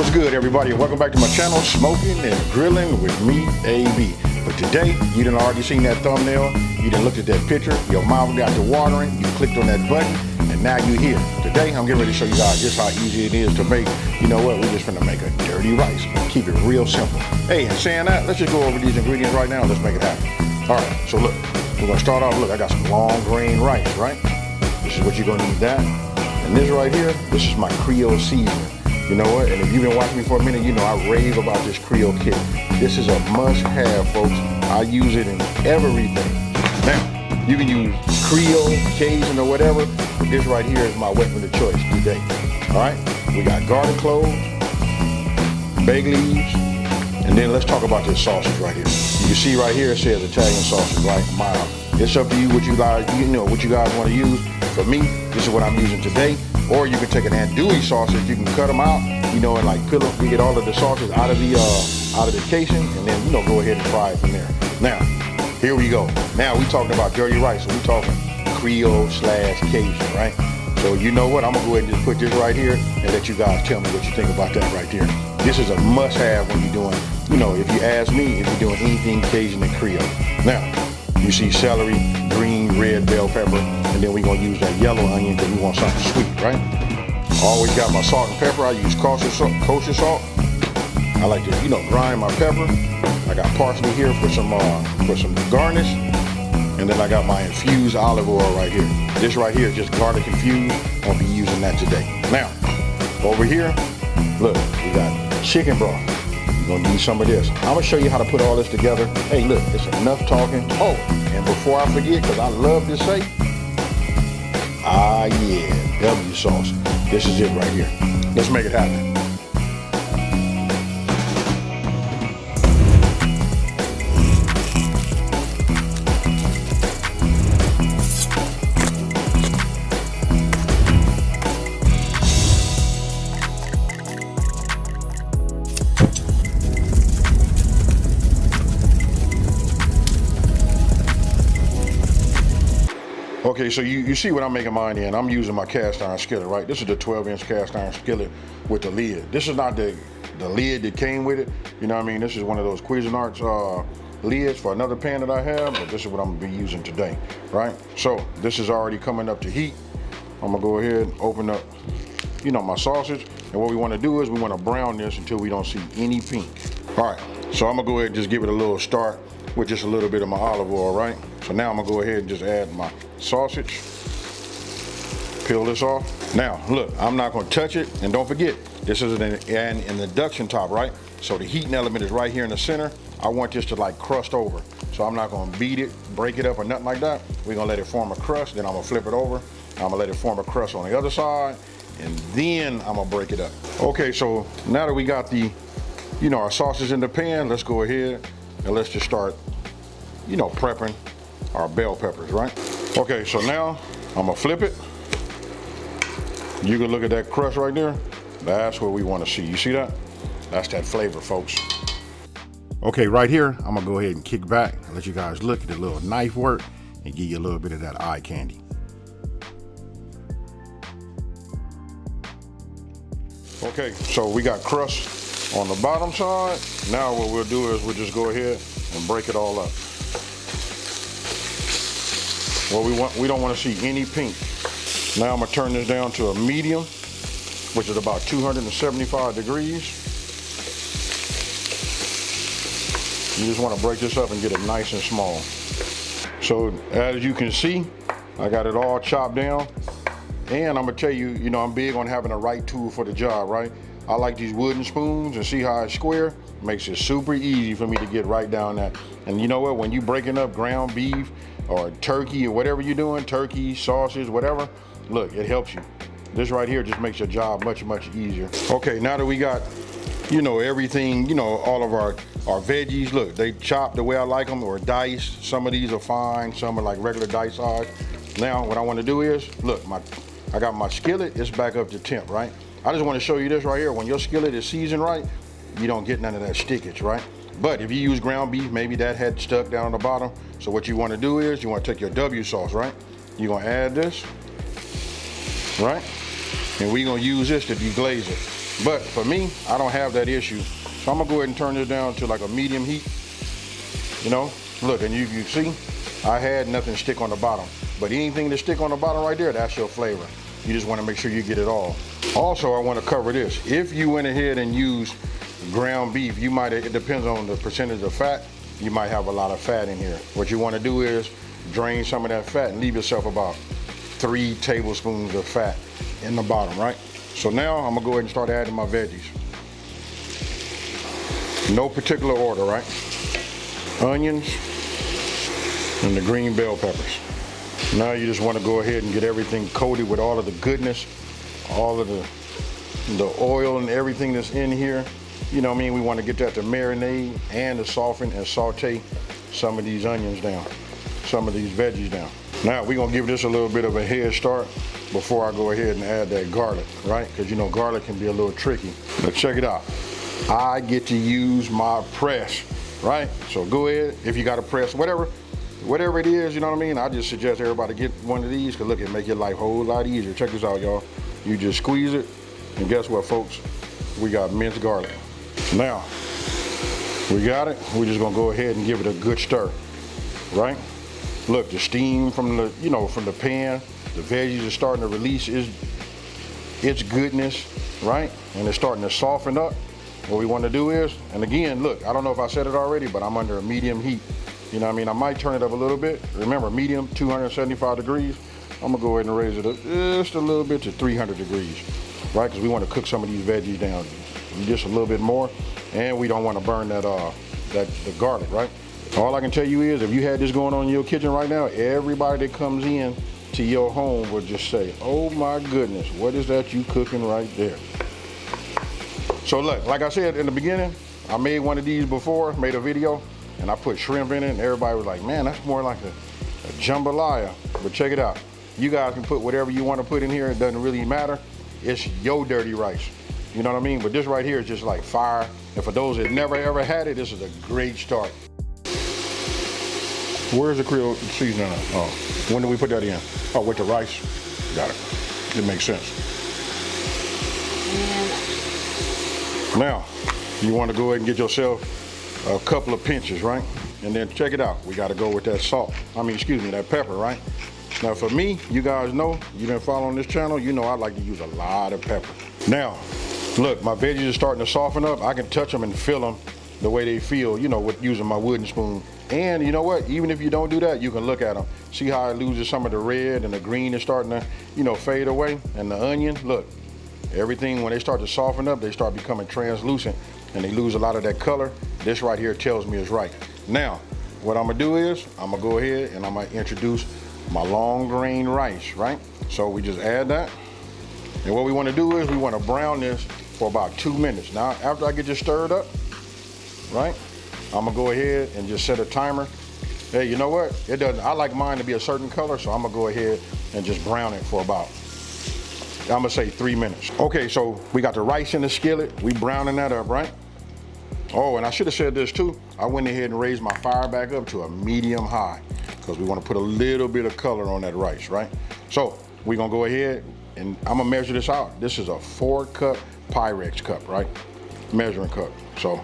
What's good, everybody, and welcome back to my channel, Smoking and Grilling with me, AB. But today, you done already seen that thumbnail, you done looked at that picture, your mouth got to watering, you clicked on that button, and now you're here. Today, I'm getting ready to show you guys just how easy it is to make, you know what, we're just gonna make a dirty rice. Keep it real simple. Hey, and saying that, let's just go over these ingredients right now and let's make it happen. All right, so look, we're gonna start off, look, I got some long grain rice, right? This is what you're gonna need that. And this right here, this is my Creole seasoning. You know what? And if you've been watching me for a minute, you know I rave about this Creole kit. This is a must-have, folks. I use it in everything. Now, you can use Creole, Cajun, or whatever, but this right here is my weapon of choice today. All right? We got garlic cloves, bay leaves, and then let's talk about this sausage right here. You see right here, it says Italian sausage, right? Mild. It's up to you what you guys, what you guys want to use. For me, this is what I'm using today. Or you can take an andouille sausage, you can cut them out, and like peel them, you get all of the sausage out of the casing, and then go ahead and fry it from there. Now, here we go. Now we talking about dirty rice, so we talking Creole / Cajun, right? So you know what? I'm gonna go ahead and just put this right here and let you guys tell me what you think about that right there. This is a must-have when you're doing, if you ask me, if you're doing anything Cajun and Creole. Now, you see celery, green, red bell pepper, and then we're gonna use that yellow onion because we want something sweet, right? Always got my salt and pepper. I use kosher salt. I like to, grind my pepper. I got parsley here for some garnish, and then I got my infused olive oil right here. This right here is just garlic infused. I'll be using that today. Now, over here, look, we got chicken broth. You're gonna need some of this. I'm gonna show you how to put all this together. Hey, look, it's enough talking. Oh, and before I forget, because I love to say, yeah, W sauce. This is it right here. Let's make it happen. Okay, so you see what I'm making mine in. I'm using my cast iron skillet, right? This is the 12-inch cast iron skillet with the lid. This is not the lid that came with it. You know what I mean? This is one of those Cuisinarts lids for another pan that I have, but this is what I'm gonna be using today, right? So this is already coming up to heat. I'm gonna go ahead and open up, my sausage. And what we wanna do is we wanna brown this until we don't see any pink. All right, so I'm gonna go ahead and just give it a little start with just a little bit of my olive oil, right? So now I'm gonna go ahead and just add my sausage, peel this off. Now, look, I'm not gonna touch it, and don't forget, this is an induction top, right? So the heating element is right here in the center. I want this to like crust over. So I'm not gonna beat it, break it up or nothing like that. We're gonna let it form a crust, then I'm gonna flip it over. I'm gonna let it form a crust on the other side, and then I'm gonna break it up. Okay, so now that we got the, our sausage in the pan, let's go ahead and let's just start, prepping our bell peppers, right? Okay, so now I'm gonna flip it. You can look at that crust right there. That's what we want to see. You see that? That's that flavor, folks. Okay, right here, I'm gonna go ahead and kick back and let you guys look at the little knife work and give you a little bit of that eye candy. Okay, so we got crust on the bottom side. Now what we'll do is we'll just go ahead and break it all up. Well, we don't want to see any pink. Now I'm gonna turn this down to a medium, which is about 275 degrees. You just want to break this up and get it nice and small. So as you can see, I got it all chopped down. And I'm gonna tell you, I'm big on having the right tool for the job, right? I like these wooden spoons, and see how it's square? Makes it super easy for me to get right down that. And you know what, when you breaking up ground beef or turkey or whatever you're doing, turkey, sausage, whatever, look, it helps you. This right here just makes your job much, much easier. Okay, now that we got, everything, all of our veggies, look, they chopped the way I like them or diced. Some of these are fine, some are like regular dice size. Now, what I want to do is, look, I got my skillet, it's back up to temp, right? I just want to show you this right here. When your skillet is seasoned right, you don't get none of that stickage, right? But if you use ground beef, maybe that had stuck down on the bottom. So what you want to do is you want to take your W sauce, right? You're going to add this, right? And we're going to use this to deglaze it. But for me, I don't have that issue. So I'm gonna go ahead and turn this down to like a medium heat. You know, look, and you see, I had nothing stick on the bottom. But anything that stick on the bottom right there, that's your flavor. You just wanna make sure you get it all. Also, I wanna cover this. If you went ahead and used ground beef, you might, it depends on the percentage of fat, you might have a lot of fat in here. What you wanna do is drain some of that fat and leave yourself about 3 tablespoons of fat in the bottom, right? So now I'm gonna go ahead and start adding my veggies. No particular order, right? Onions and the green bell peppers. Now you just wanna go ahead and get everything coated with all of the goodness, all of the oil and everything that's in here. You know what I mean? We wanna get that to marinate and to soften and saute some of these onions down, some of these veggies down. Now we're gonna give this a little bit of a head start before I go ahead and add that garlic, right? Because you know garlic can be a little tricky. But check it out. I get to use my press, right? So go ahead, if you got a press, whatever it is, you know what I mean? I just suggest everybody get one of these, because look, it make your life a whole lot easier. Check this out, y'all. You just squeeze it, and guess what, folks? We got minced garlic. Now, we got it. We're just gonna go ahead and give it a good stir, right? Look, the steam from the, you know, from the pan, the veggies are starting to release its goodness, right? And it's starting to soften up. What we want to do is, and again, look, I don't know if I said it already, but I'm under a medium heat. You know what I mean? I might turn it up a little bit. Remember, medium, 275 degrees. I'm gonna go ahead and raise it up just a little bit to 300 degrees, right? Because we want to cook some of these veggies down just a little bit more, and we don't want to burn that the garlic, right? All I can tell you is, if you had this going on in your kitchen right now, everybody that comes in to your home would just say, oh my goodness, what is that you cooking right there? So look, like I said in the beginning, I made one of these before, made a video, and I put shrimp in it, and everybody was like, man, that's more like a jambalaya. But check it out. You guys can put whatever you want to put in here. It doesn't really matter. It's your dirty rice. You know what I mean? But this right here is just like fire. And for those that never ever had it, this is a great start. Where's the Creole seasoning? Oh, when do we put that in? Oh, with the rice. Got it. It makes sense. Now, you want to go ahead and get yourself a couple of pinches, right? And then check it out. We got to go with that salt. That pepper, right? Now for me, you guys know, you've been following this channel, you know I like to use a lot of pepper. Now, look, my veggies are starting to soften up. I can touch them and feel them the way they feel, you know, with using my wooden spoon. And you know what? Even if you don't do that, you can look at them. See how it loses some of the red and the green is starting to, you know, fade away. And the onion, look, everything, when they start to soften up, they start becoming translucent and they lose a lot of that color. This right here tells me it's right. Now, what I'm gonna do is, I'm gonna go ahead and I'm gonna introduce my long grain rice, right? So we just add that. And what we wanna do is, we wanna brown this for about 2 minutes. Now, after I get this stirred up, right? I'm gonna go ahead and just set a timer. Hey, you know what? It doesn't, I like mine to be a certain color, so I'm gonna go ahead and just brown it for about, I'm gonna say 3 minutes. Okay, so we got the rice in the skillet. We browning that up, right? Oh, and I should have said this too. I went ahead and raised my fire back up to a medium high because we want to put a little bit of color on that rice, right? So we're gonna go ahead and I'm gonna measure this out. This is a 4-cup Pyrex cup, right? Measuring cup. So,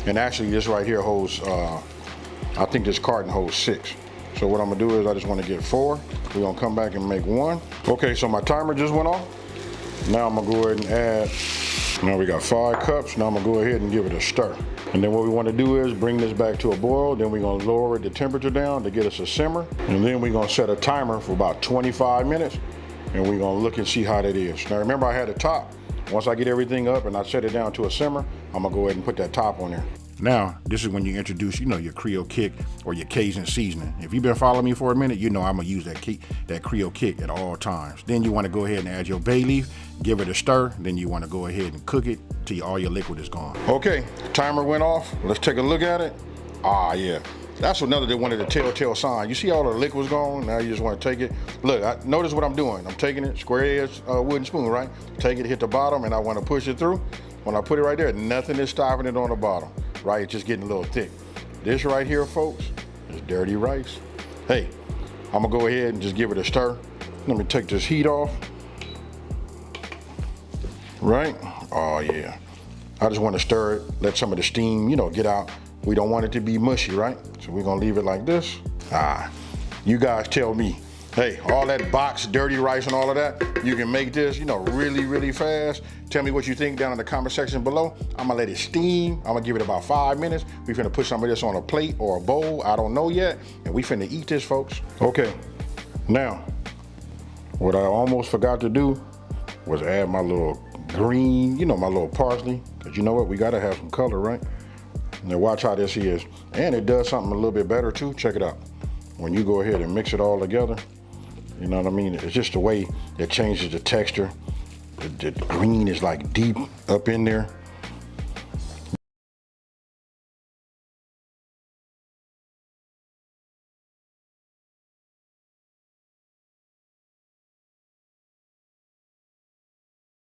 and actually this right here holds, I think this carton holds 6. So what I'm gonna do is I just wanna get 4. We're gonna come back and make 1. Okay, so my timer just went off. Now I'm gonna go ahead and add, now we got 5 cups. Now I'm gonna go ahead and give it a stir. And then what we wanna do is bring this back to a boil. Then we're gonna lower the temperature down to get us a simmer. And then we're gonna set a timer for about 25 minutes. And we're gonna look and see how that is. Now remember, I had a top. Once I get everything up and I set it down to a simmer, I'm gonna go ahead and put that top on there. Now, this is when you introduce, you know, your Creole kick or your Cajun seasoning. If you've been following me for a minute, you know I'm gonna use that Creole kick at all times. Then you wanna go ahead and add your bay leaf, give it a stir, then you wanna go ahead and cook it till all your liquid is gone. Okay, timer went off. Let's take a look at it. Ah, yeah. That's another one of the telltale signs. You see all the liquid's gone, now you just wanna take it. Look, notice what I'm doing. I'm taking it, square edge wooden spoon, right? Take it, hit the bottom, and I wanna push it through. When I put it right there, nothing is stopping it on the bottom, right? It's just getting a little thick. This right here, folks, is dirty rice. Hey, I'm gonna go ahead and just give it a stir. Let me take this heat off. Right, Oh yeah. I just want to stir it, let some of the steam, you know, get out. We don't want it to be mushy, right? So we're gonna leave it like this. You guys tell me, hey, all that boxed dirty rice and all of that, you can make this, you know, really, really fast. Tell me what you think down in the comment section below. I'm gonna let it steam. I'm gonna give it about 5 minutes. We finna put some of this on a plate or a bowl. I don't know yet. And we finna eat this, folks. Okay, now, what I almost forgot to do was add my little green, you know, my little parsley. Cause you know what, we gotta have some color, right? Now watch how this is. And it does something a little bit better too. Check it out. When you go ahead and mix it all together, you know what I mean? It's just the way it changes the texture. The green is like deep up in there.